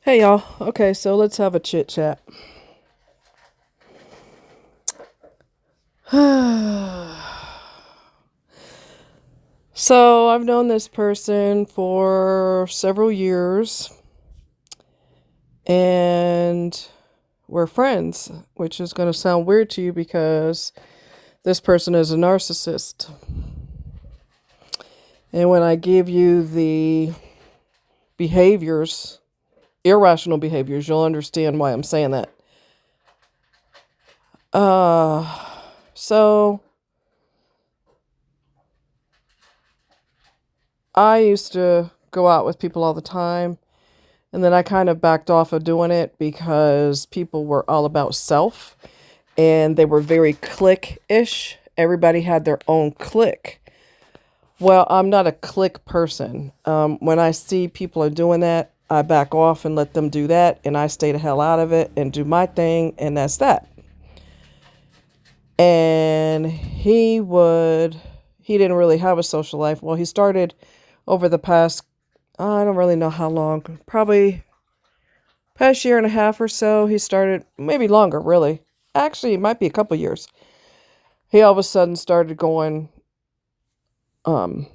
Hey y'all. Okay, so let's have a chit chat. So I've known this person for several years and we're friends, which is going to sound weird to you because this person is a narcissist. And when I give you the behaviors, irrational behaviors, you'll understand why I'm saying that. So I used to go out with people all the time, and then I kind of backed off of doing it because people were all about self and they were very clique-ish. Everybody had their own clique. Well, I'm not a clique person. When I see people are doing that, I back off and let them do that, and I stay the hell out of it and do my thing, and that's that. And he didn't really have a social life. Well, he started over the past, I don't really know how long, probably past year and a half or so. He started, maybe longer, really. Actually, it might be a couple years. He all of a sudden started going out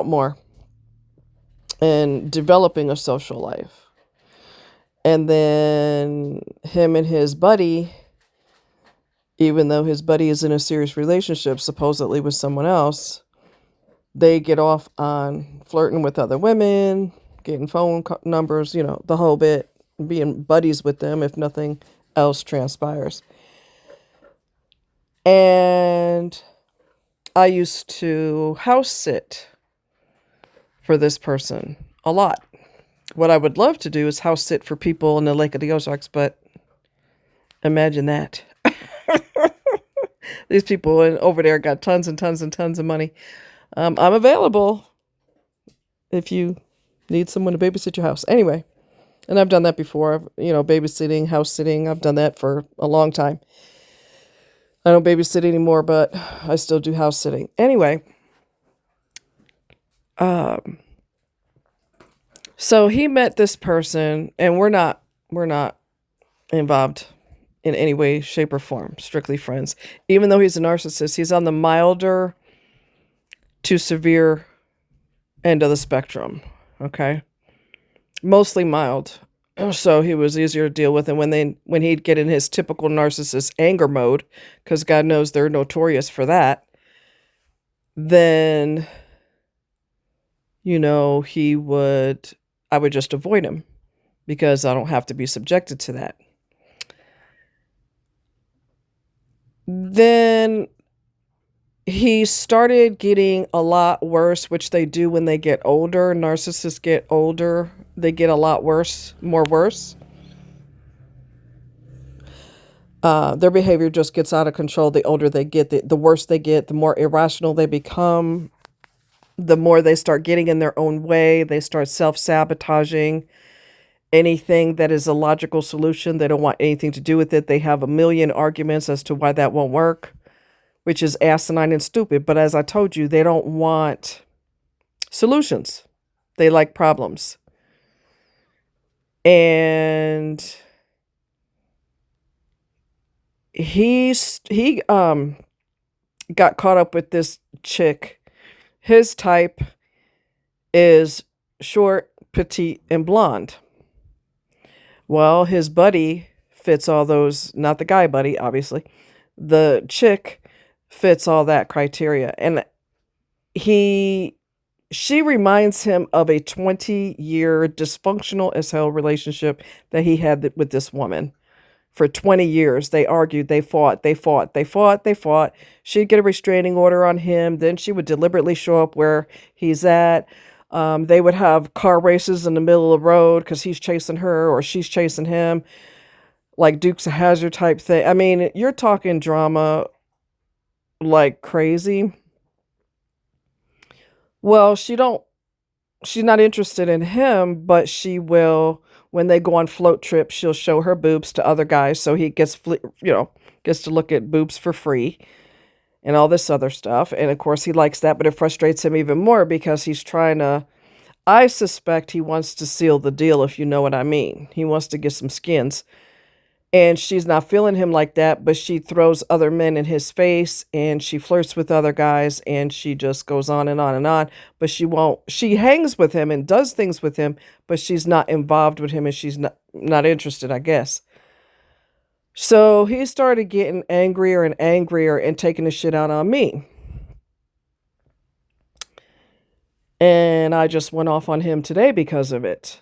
more and developing a social life. And then him and his buddy, even though his buddy is in a serious relationship, supposedly with someone else, they get off on flirting with other women, getting phone numbers, the whole bit, being buddies with them if nothing else transpires. And I used to house sit for this person a lot. What I would love to do is house sit for people in the Lake of the Ozarks, but imagine that. These people over there got tons and tons and tons of money. I'm available if you need someone to babysit your house. Anyway, and I've done that before. Babysitting, house sitting. I've done that for a long time. I don't babysit anymore, but I still do house sitting. Anyway, so he met this person, and we're not involved in any way, shape, or form. Strictly friends. Even though he's a narcissist, he's on the milder to severe end of the spectrum. Okay, mostly mild. So he was easier to deal with, and when he'd get in his typical narcissist anger mode, because God knows they're notorious for that, then I would just avoid him because I don't have to be subjected to that. Then he started getting a lot worse, which they do when they get older. Narcissists get older, they get a lot worse, more worse. Their behavior just gets out of control. The older they get, the worse they get, the more irrational they become, the more they start getting in their own way. They start self-sabotaging anything that is a logical solution. They don't want anything to do with it. They have a million arguments as to why that won't work, which is asinine and stupid. But as I told you, they don't want solutions. They like problems. And he got caught up with this chick. His type is short, petite, and blonde. Well, his buddy fits all those, not the guy buddy, obviously. The chick fits all that criteria. And she reminds him of a 20-year dysfunctional as hell relationship that he had with this woman. For 20 years, they argued, they fought. She'd get a restraining order on him. Then she would deliberately show up where he's at. They would have car races in the middle of the road because he's chasing her or she's chasing him, like Dukes of Hazzard type thing. I mean, you're talking drama like crazy. Well, she's not interested in him, but she will, when they go on float trips, she'll show her boobs to other guys so he gets to look at boobs for free and all this other stuff. And of course he likes that, but it frustrates him even more because he's trying to I suspect he wants to seal the deal, if you know what I mean. He wants to get some skins. And she's not feeling him like that, but she throws other men in his face and she flirts with other guys and she just goes on and on and on. But she hangs with him and does things with him, but she's not involved with him and she's not interested, I guess. So he started getting angrier and angrier and taking the shit out on me. And I just went off on him today because of it.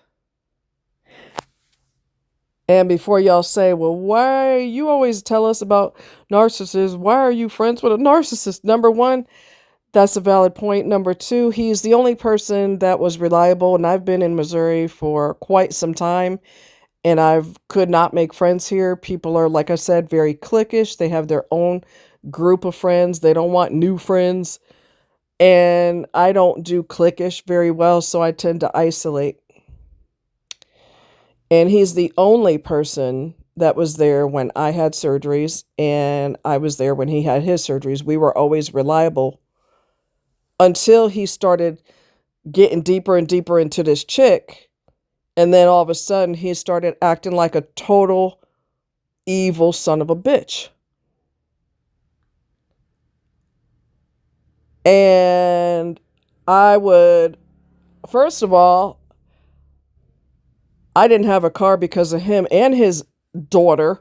And before y'all say, well, why you always tell us about narcissists? Why are you friends with a narcissist? Number one, that's a valid point. Number two, he's the only person that was reliable. And I've been in Missouri for quite some time. And I could not make friends here. People are, like I said, very cliquish. They have their own group of friends. They don't want new friends. And I don't do cliquish very well, so I tend to isolate. And he's the only person that was there when I had surgeries, and I was there when he had his surgeries. We were always reliable until he started getting deeper and deeper into this chick. And then all of a sudden, he started acting like a total evil son of a bitch. And I would, first of all, I didn't have a car because of him and his daughter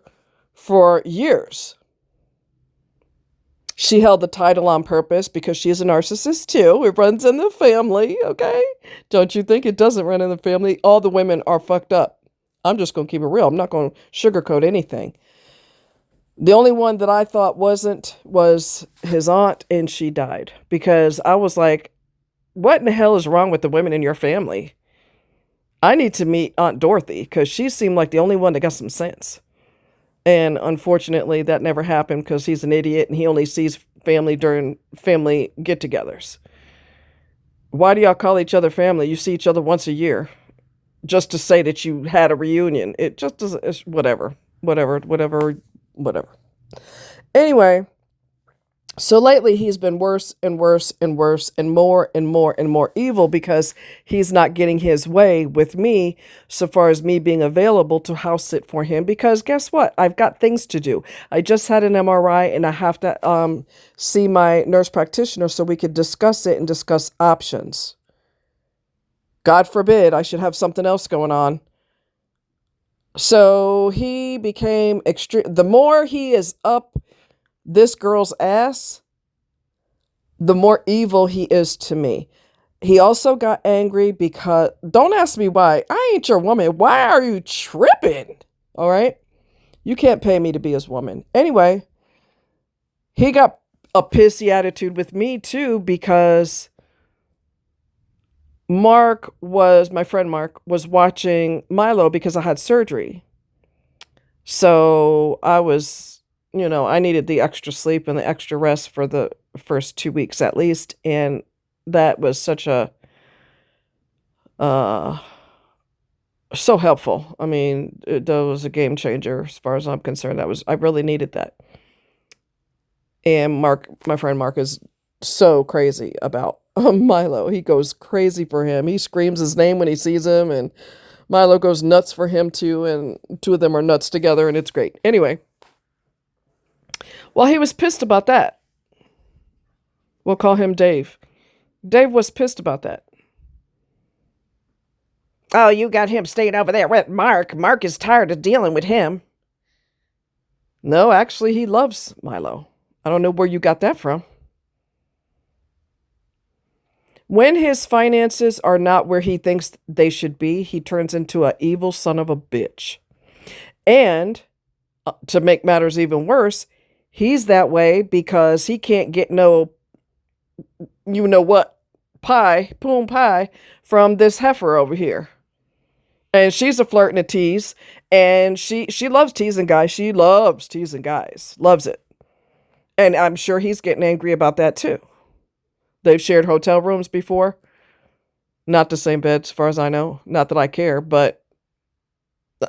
for years. She held the title on purpose because she's a narcissist too. It runs in the family, okay? Don't you think it doesn't run in the family? All the women are fucked up. I'm just going to keep it real. I'm not going to sugarcoat anything. The only one that I thought wasn't was his aunt, and she died. Because I was like, what in the hell is wrong with the women in your family? I need to meet Aunt Dorothy because she seemed like the only one that got some sense. And unfortunately, that never happened because he's an idiot and he only sees family during family get-togethers. Why do y'all call each other family? You see each other once a year just to say that you had a reunion. It just doesn't, it's whatever. Anyway, so lately he's been worse and worse and worse and more and more and more evil because he's not getting his way with me so far as me being available to house sit for him because guess what? I've got things to do. I just had an MRI and I have to see my nurse practitioner so we could discuss it and discuss options. God forbid I should have something else going on. So he became extreme. The more he is up this girl's ass, the more evil he is to me. He also got angry because, don't ask me why. I ain't your woman. Why are you tripping? All right? You can't pay me to be his woman. Anyway, he got a pissy attitude with me too because my friend Mark was watching Milo because I had surgery. So I was, I needed the extra sleep and the extra rest for the first 2 weeks at least. And that was such a, so helpful. I mean, that was a game changer as far as I'm concerned. I really needed that. And my friend Mark is so crazy about Milo. He goes crazy for him. He screams his name when he sees him and Milo goes nuts for him too. And two of them are nuts together and it's great. Anyway. Well, he was pissed about that. We'll call him Dave. Dave was pissed about that. Oh, you got him staying over there with Mark. Mark is tired of dealing with him. No, actually, he loves Milo. I don't know where you got that from. When his finances are not where he thinks they should be, he turns into an evil son of a bitch. And to make matters even worse, he's that way because he can't get no, poom pie from this heifer over here. And she's a flirt and a tease. And she loves teasing guys. She loves teasing guys. Loves it. And I'm sure he's getting angry about that too. They've shared hotel rooms before. Not the same bed as far as I know. Not that I care, but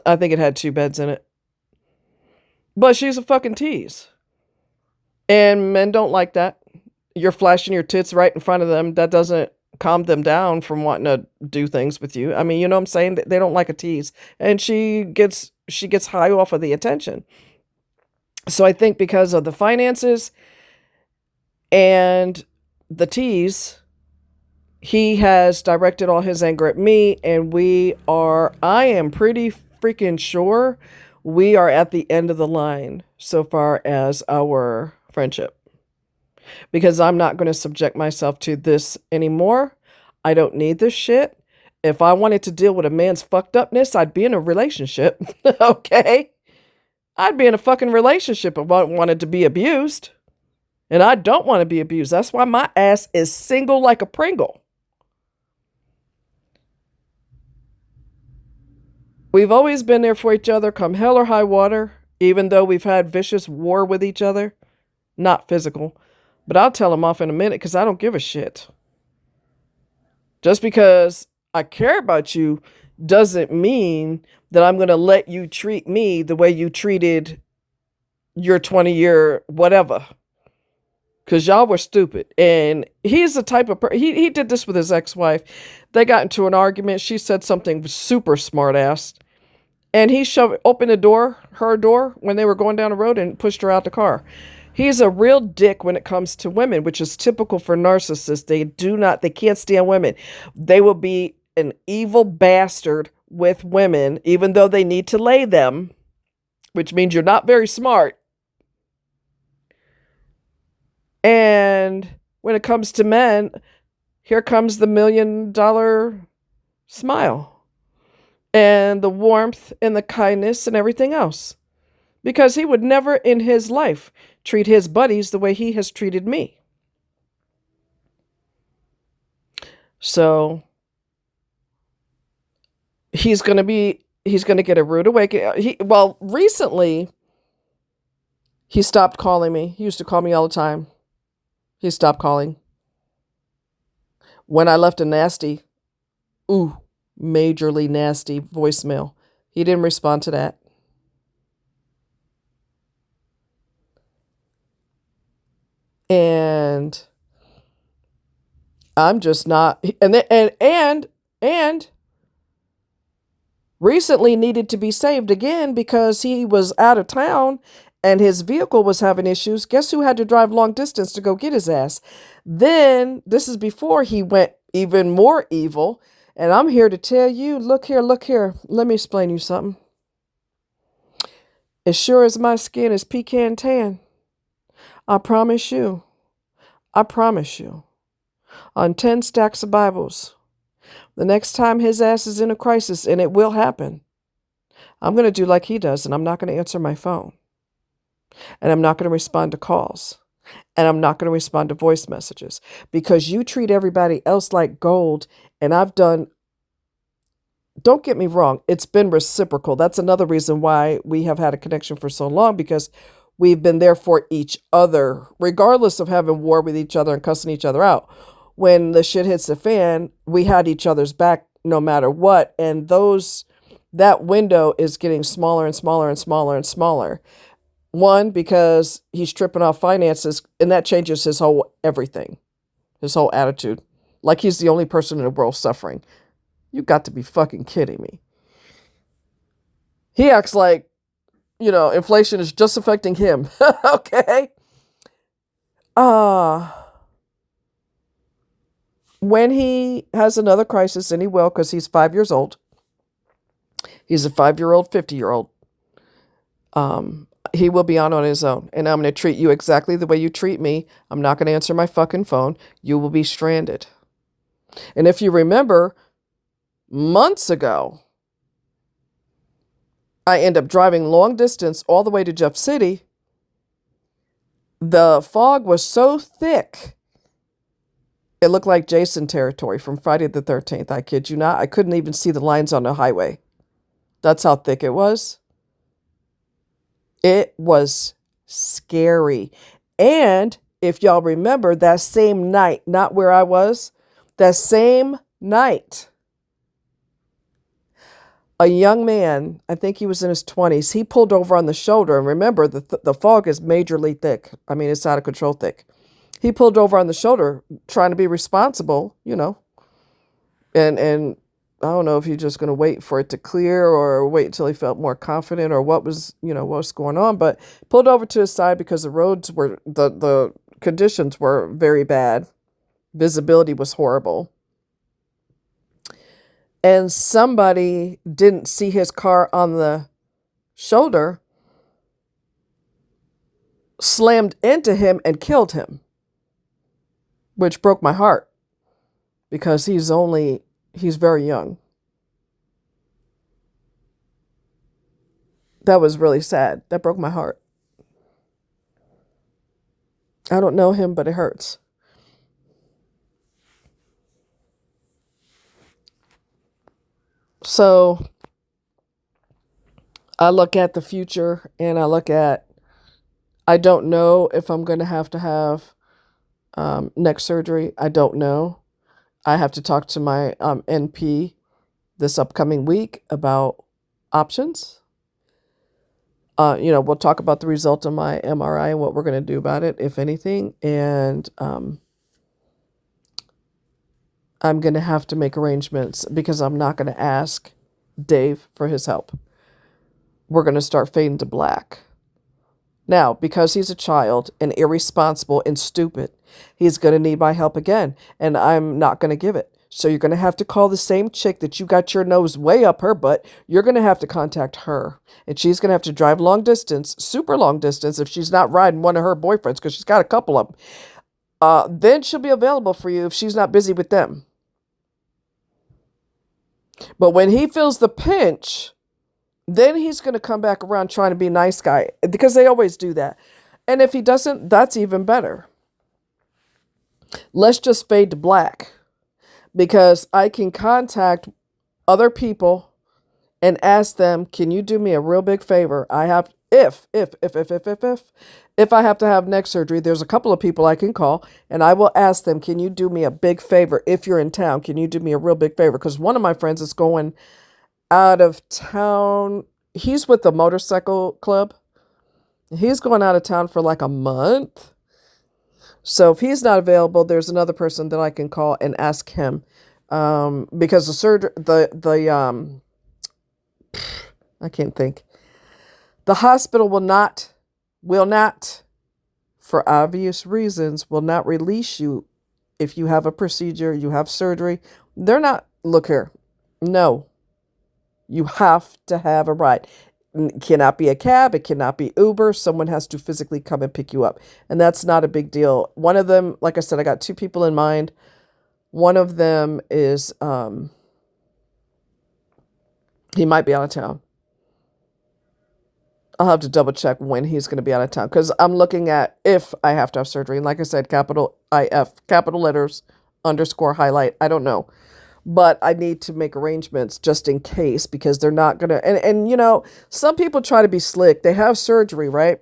I think it had 2 beds in it. But she's a fucking tease. And men don't like that. You're flashing your tits right in front of them. That doesn't calm them down from wanting to do things with you. I mean, you know what I'm saying? They don't like a tease. And she gets high off of the attention. So I think because of the finances and the tease, he has directed all his anger at me, and I am pretty freaking sure we are at the end of the line so far as our friendship. Because I'm not going to subject myself to this anymore. I don't need this shit. If I wanted to deal with a man's fucked upness, I'd be in a relationship. Okay? I'd be in a fucking relationship if I wanted to be abused. And I don't want to be abused. That's why my ass is single like a Pringle. We've always been there for each other, come hell or high water, even though we've had vicious war with each other. Not physical. But I'll tell him off in a minute because I don't give a shit. Just because I care about you doesn't mean that I'm going to let you treat me the way you treated your 20-year whatever. Because y'all were stupid. And he's the type of person, he did this with his ex-wife. They got into an argument. She said something super smart-ass. And he opened her door, when they were going down the road and pushed her out the car. He's a real dick when it comes to women, which is typical for narcissists. They can't stand women. They will be an evil bastard with women, even though they need to lay them, which means you're not very smart. And when it comes to men, here comes the $1 million smile and the warmth and the kindness and everything else. Because he would never in his life treat his buddies the way he has treated me. So he's going to get a rude awakening. Recently he stopped calling me. He used to call me all the time. He stopped calling. When I left a nasty, majorly nasty voicemail, he didn't respond to that. And I'm just not, and recently needed to be saved again because he was out of town and his vehicle was having issues. Guess who had to drive long distance to go get his ass? Then, this is before he went even more evil. And I'm here to tell you, look here. Let me explain you something. As sure as my skin is pecan tan, I promise you, on 10 stacks of Bibles, the next time his ass is in a crisis, and it will happen, I'm going to do like he does, and I'm not going to answer my phone. And I'm not going to respond to calls. And I'm not going to respond to voice messages. Because you treat everybody else like gold, and don't get me wrong, it's been reciprocal. That's another reason why we have had a connection for so long, because we've been there for each other, regardless of having war with each other and cussing each other out. When the shit hits the fan, we had each other's back no matter what. And that window is getting smaller and smaller and smaller and smaller. One, because he's tripping off finances, and that changes his whole everything, his whole attitude. Like he's the only person in the world suffering. You got to be fucking kidding me. He acts like, inflation is just affecting him. Okay. When he has another crisis, and he will, because he's 5 years old. He's a 5-year-old, 50-year-old. He will be on his own. And I'm going to treat you exactly the way you treat me. I'm not going to answer my fucking phone. You will be stranded. And if you remember, months ago, I end up driving long distance all the way to Jeff City. The fog was so thick, it looked like Jason territory from Friday the 13th. I kid you not. I couldn't even see the lines on the highway. That's how thick it was. It was scary. And if y'all remember, that same night, not where I was, that same night, a young man, I think he was in his 20s, he pulled over on the shoulder. And remember, the fog is majorly thick. I mean, it's out of control thick. He pulled over on the shoulder, trying to be responsible, And I don't know if he's just going to wait for it to clear or wait until he felt more confident or what was, what's going on. But pulled over to his side because the roads were, the conditions were very bad. Visibility was horrible. And somebody didn't see his car on the shoulder, slammed into him and killed him, which broke my heart because he's very young. That was really sad. That broke my heart. I don't know him, but it hurts. So I look at the future and I don't know if I'm going to have neck surgery. I don't know. I have to talk to my NP this upcoming week about options. We'll talk about the result of my MRI and what we're going to do about it, if anything. And I'm going to have to make arrangements because I'm not going to ask Dave for his help. We're going to start fading to black. Now, because he's a child and irresponsible and stupid, he's going to need my help again, and I'm not going to give it. So you're going to have to call the same chick that you got your nose way up her butt. You're going to have to contact her, and she's going to have to drive long distance, super long distance, if she's not riding one of her boyfriends, because she's got a couple of them. Then she'll be available for you if she's not busy with them. But when he feels the pinch, then he's going to come back around trying to be a nice guy, because they always do that. And if he doesn't, that's even better. Let's just fade to black, because I can contact other people and ask them, can you do me a real big favor? I have, if I have to have neck surgery, there's a couple of people I can call, and I will ask them, can you do me a big favor? If you're in town, can you do me a real big favor? Because one of my friends is going out of town. He's with the motorcycle club. He's going out of town for like a month. So if he's not available, there's another person that I can call and ask him. Because the surgery, I can't think. The hospital will not, for obvious reasons, will not release you if you have a procedure, you have surgery. They're not, look here, no. You have to have a ride. It cannot be a cab. It cannot be Uber. Someone has to physically come and pick you up. And that's not a big deal. One of them, like I said, I got two people in mind. One of them is, he might be out of town. I'll have to double check when he's going to be out of town, because I'm looking at if I have to have surgery. And like I said, capital IF, capital letters, _ highlight. I don't know. But I need to make arrangements just in case, because they're not going to, and some people try to be slick. They have surgery, right?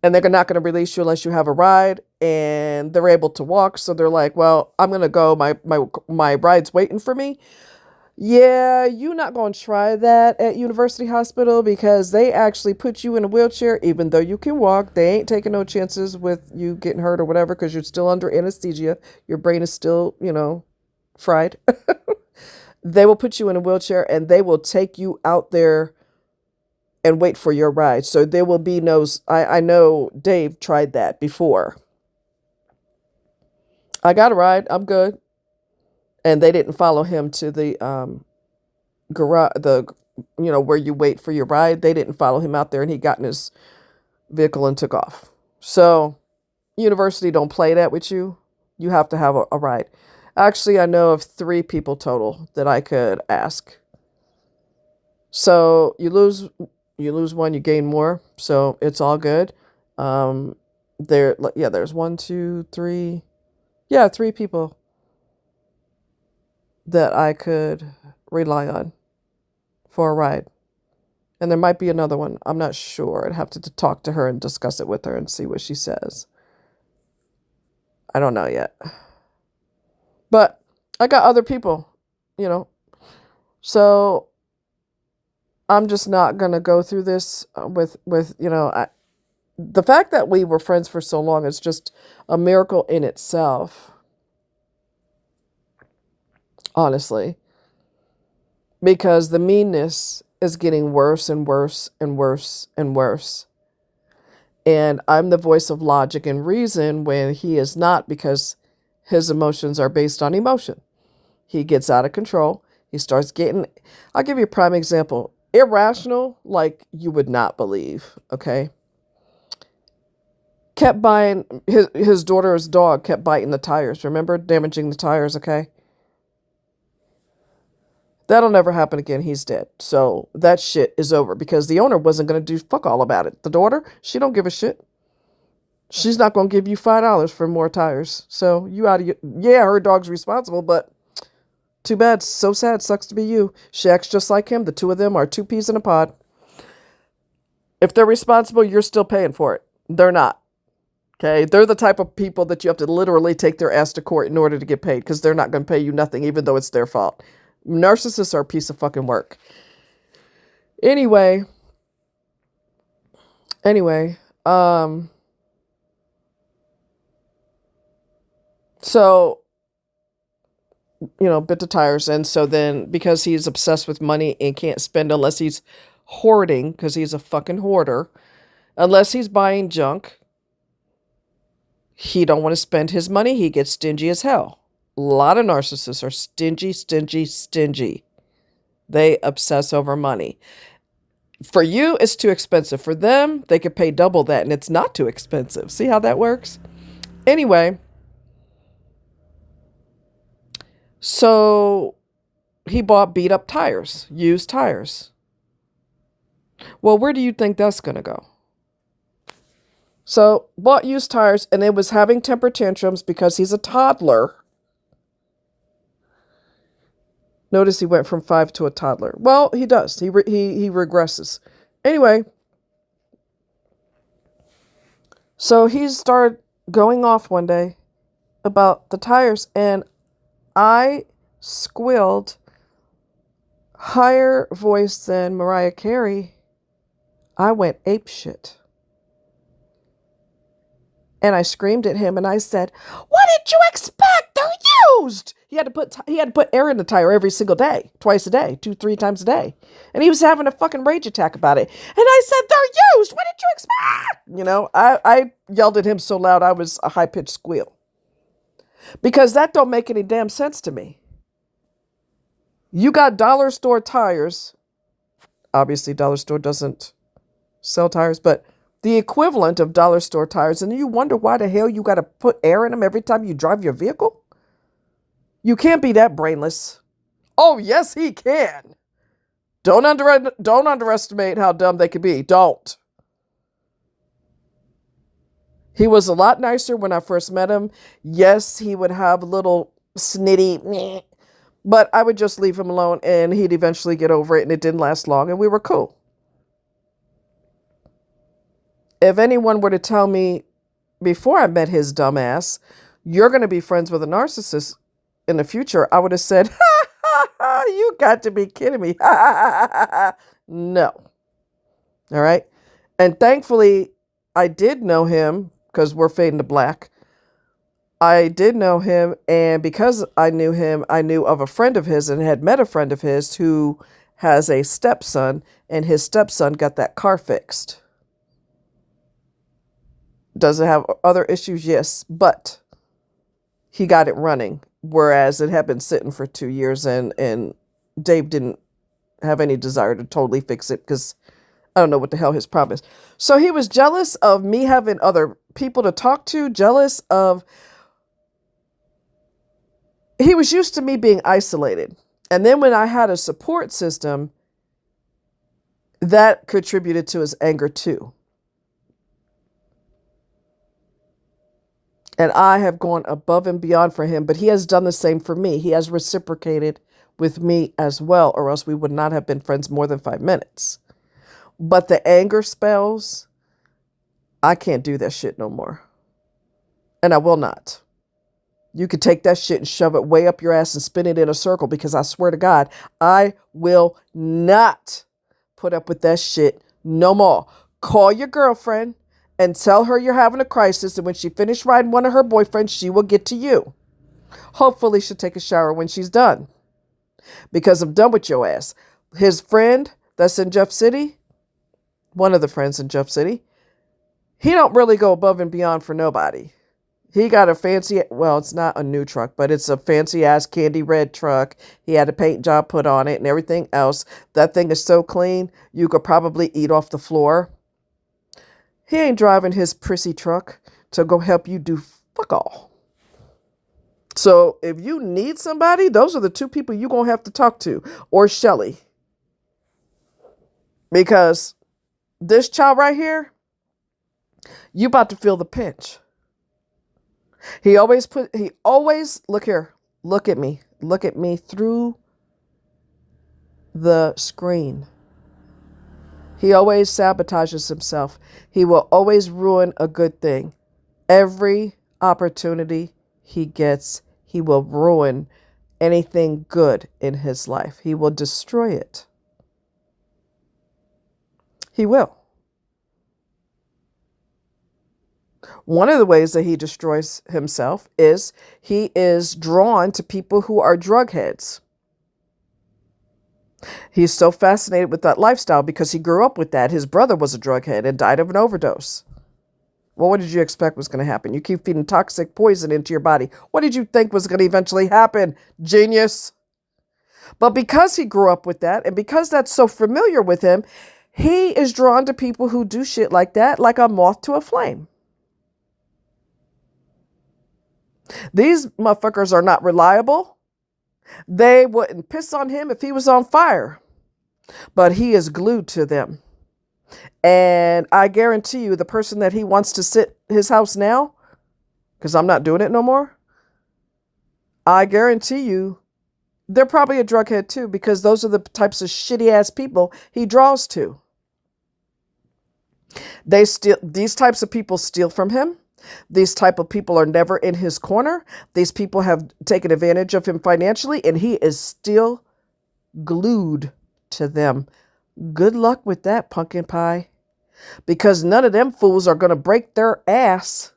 And they're not going to release you unless you have a ride, and they're able to walk. So they're like, well, I'm going to go. My ride's waiting for me. Yeah, you're not going to try that at University Hospital, because they actually put you in a wheelchair, even though you can walk. They ain't taking no chances with you getting hurt or whatever, because you're still under anesthesia. Your brain is still, fried. They will put you in a wheelchair and they will take you out there and wait for your ride. So there will be no, I know Dave tried that before. I got a ride. I'm good. And they didn't follow him to the garage, where you wait for your ride. They didn't follow him out there, and he got in his vehicle and took off. So university don't play that with you. You have to have a ride. Actually, I know of 3 people total that I could ask. So you lose one, you gain more. So it's all good. There's 1, 2, 3. Yeah, 3 people that I could rely on for a ride. And there might be another one. I'm not sure. I'd have to talk to her and discuss it with her and see what she says. I don't know yet. But I got other people, so I'm just not going to go through this with the fact that we were friends for so long is just a miracle in itself. Honestly, because the meanness is getting worse and worse and worse and worse. And I'm the voice of logic and reason when he is not, because his emotions are based on emotion. He gets out of control. He starts getting, I'll give you a prime example. Irrational, like you would not believe, okay? Kept buying, his daughter's dog kept biting the tires. Remember? Damaging the tires, okay? That'll never happen again. He's dead. So that shit is over because the owner wasn't going to do fuck all about it. The daughter, she don't give a shit. She's not going to give you $5 for more tires. So you out of your, yeah, her dog's responsible, but too bad. So sad. Sucks to be you. She acts just like him. The two of them are two peas in a pod. If they're responsible, you're still paying for it. They're not. Okay? They're the type of people that you have to literally take their ass to court in order to get paid because they're not going to pay you nothing, even though it's their fault. Narcissists are a piece of fucking work. Anyway, so, bit the tires. And so then, because he's obsessed with money and can't spend unless he's hoarding, because he's a fucking hoarder, unless he's buying junk, he don't want to spend his money. He gets stingy as hell. A lot of narcissists are stingy, stingy, stingy. They obsess over money. For you, it's too expensive. For them, they could pay double that, and it's not too expensive. See how that works? Anyway, so he bought beat up tires, used tires. Well, where do you think that's going to go? So, bought used tires, and it was having temper tantrums because he's a toddler. Notice he went from 5 to a toddler. Well, he does. He regresses. Anyway, so he started going off one day about the tires, and I squealed higher voice than Mariah Carey. I went apeshit. And I screamed at him and I said, "What did you expect? They're used." He had to put air in the tire every single day, twice a day, 2-3 times a day. And he was having a fucking rage attack about it. And I said, "They're used. What did you expect?" I yelled at him so loud I was a high-pitched squeal. Because that don't make any damn sense to me. You got dollar store tires. Obviously, dollar store doesn't sell tires, but the equivalent of dollar store tires, and you wonder why the hell you got to put air in them every time you drive your vehicle? You can't be that brainless. Oh, yes, he can. Don't underestimate how dumb they could be. Don't. He was a lot nicer when I first met him. Yes, he would have a little snitty meh, but I would just leave him alone and he'd eventually get over it, and it didn't last long and we were cool. If anyone were to tell me before I met his dumb ass, "You're going to be friends with a narcissist in the future," I would have said, "Ha, ha, ha, you got to be kidding me." Ha, ha, ha, ha, ha. No. All right. And thankfully, I did know him because we're fading to black. I did know him. And because I knew him, I knew of a friend of his and had met a friend of his who has a stepson, and his stepson got that car fixed. Does it have other issues? Yes, but he got it running, whereas it had been sitting for 2 years, and Dave didn't have any desire to totally fix it because I don't know what the hell his problem is. So he was jealous of me having other people to talk to, jealous of... He was used to me being isolated. And then when I had a support system, that contributed to his anger too. And I have gone above and beyond for him, but he has done the same for me. He has reciprocated with me as well, or else we would not have been friends more than 5 minutes. But the anger spells, I can't do that shit no more. And I will not. You could take that shit and shove it way up your ass and spin it in a circle, because I swear to God, I will not put up with that shit no more. Call your girlfriend and tell her you're having a crisis, and when she finishes riding one of her boyfriends, she will get to you. Hopefully she'll take a shower when she's done. because I'm done with your ass. His friend that's in Jeff City, one of the friends in Jeff City, he don't really go above and beyond for nobody. He got a fancy, well, it's not a new truck, but it's a fancy ass candy red truck. He had a paint job put on it and everything else. That thing is so clean, you could probably eat off the floor. He ain't driving his prissy truck to go help you do fuck all. So if you need somebody, those are the two people you're going to have to talk to, or Shelly. Because this child right here, you about to feel the pinch. He always, look here, look at me through the screen. He always sabotages himself. He will always ruin a good thing. Every opportunity he gets, he will ruin anything good in his life. He will destroy it. He will. One of the ways that he destroys himself is he is drawn to people who are drug heads. He's so fascinated with that lifestyle because he grew up with that. His brother was a drug head and died of an overdose. Well, what did you expect was going to happen? You keep feeding toxic poison into your body. What did you think was going to eventually happen, genius? But because he grew up with that and because that's so familiar with him, he is drawn to people who do shit like that, like a moth to a flame. These motherfuckers are not reliable. They wouldn't piss on him if he was on fire, but he is glued to them. And I guarantee you the person that he wants to sit his house now, because I'm not doing it no more, I guarantee you they're probably a drug head too, because those are the types of shitty ass people he draws to. These types of people steal from him. These type of people are never in his corner. These people have taken advantage of him financially, and he is still glued to them. Good luck with that, pumpkin pie. Because none of them fools are going to break their ass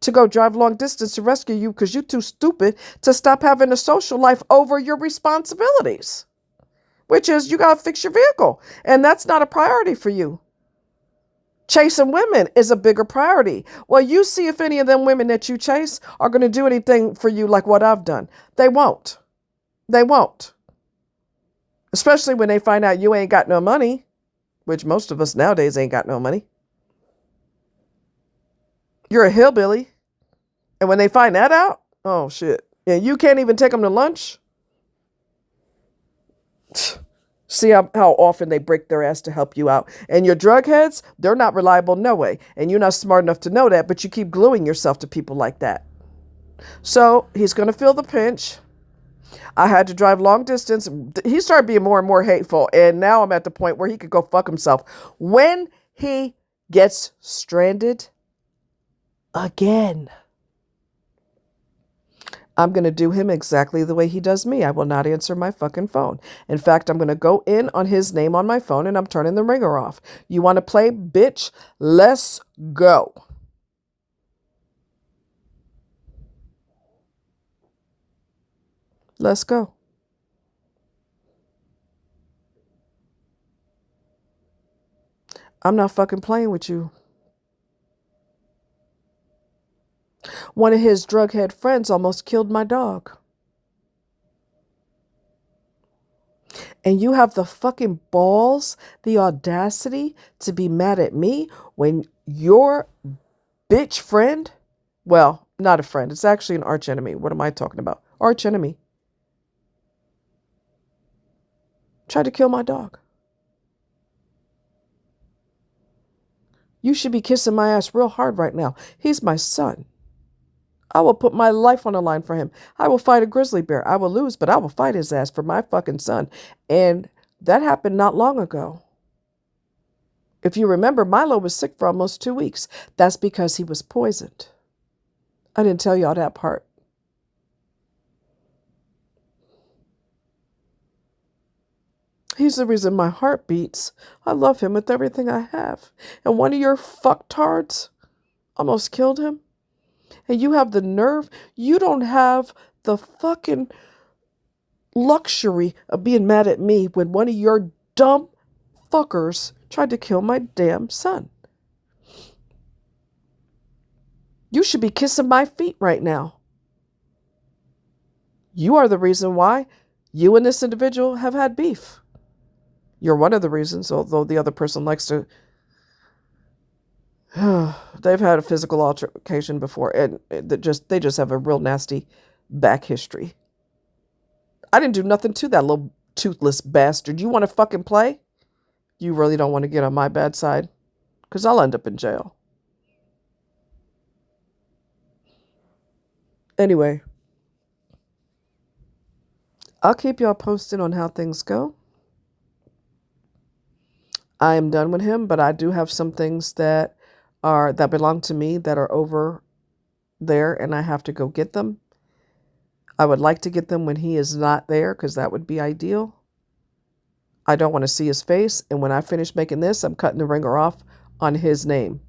to go drive long distance to rescue you because you're too stupid to stop having a social life over your responsibilities. Which is, you got to fix your vehicle. And that's not a priority for you. Chasing women is a bigger priority. Well, you see if any of them women that you chase are going to do anything for you like what I've done. They won't. They won't. Especially when they find out you ain't got no money, which most of us nowadays ain't got no money. You're a hillbilly. And when they find that out, oh shit. And you can't even take them to lunch. See how often they break their ass to help you out. And your drug heads, they're not reliable, no way. And you're not smart enough to know that, but you keep gluing yourself to people like that. So he's going to feel the pinch. I had to drive long distance. He started being more and more hateful. And now I'm at the point where he could go fuck himself. When he gets stranded again, I'm going to do him exactly the way he does me. I will not answer my fucking phone. In fact, I'm going to go in on his name on my phone and I'm turning the ringer off. You want to play, bitch? Let's go. Let's go. I'm not fucking playing with you. One of his drughead friends almost killed my dog. And you have the fucking balls, the audacity to be mad at me when your bitch friend, well, not a friend, it's actually an arch enemy. What am I talking about? Arch enemy. Tried to kill my dog. You should be kissing my ass real hard right now. He's my son. I will put my life on the line for him. I will fight a grizzly bear. I will lose, but I will fight his ass for my fucking son. And that happened not long ago. If you remember, Milo was sick for almost 2 weeks. That's because he was poisoned. I didn't tell y'all that part. He's the reason my heart beats. I love him with everything I have. And one of your fucktards almost killed him. And you have the nerve. You don't have the fucking luxury of being mad at me when one of your dumb fuckers tried to kill my damn son. You should be kissing my feet right now. You are the reason why you and this individual have had beef. You're one of the reasons, although the other person likes to... They've had a physical altercation before, and they just have a real nasty back history. I didn't do nothing to that little toothless bastard. You want to fucking play? You really don't want to get on my bad side? Because I'll end up in jail. Anyway, I'll keep y'all posted on how things go. I am done with him, but I do have some things that belong to me that are over there, and I have to go get them. I would like to get them when he is not there, because that would be ideal. I don't want to see his face, and when I finish making this, I'm cutting the ringer off on his name.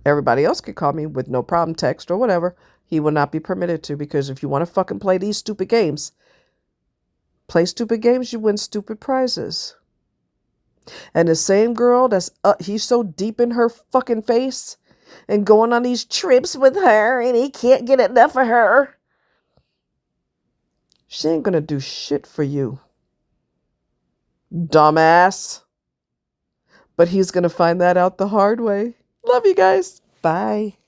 Everybody else can call me with no problem, text or whatever. He will not be permitted to, because if you want to fucking play these stupid games, play stupid games, you win stupid prizes. And the same girl he's so deep in her fucking face and going on these trips with her and he can't get enough of her. She ain't gonna do shit for you, dumbass. But he's gonna find that out the hard way. Love you guys. Bye.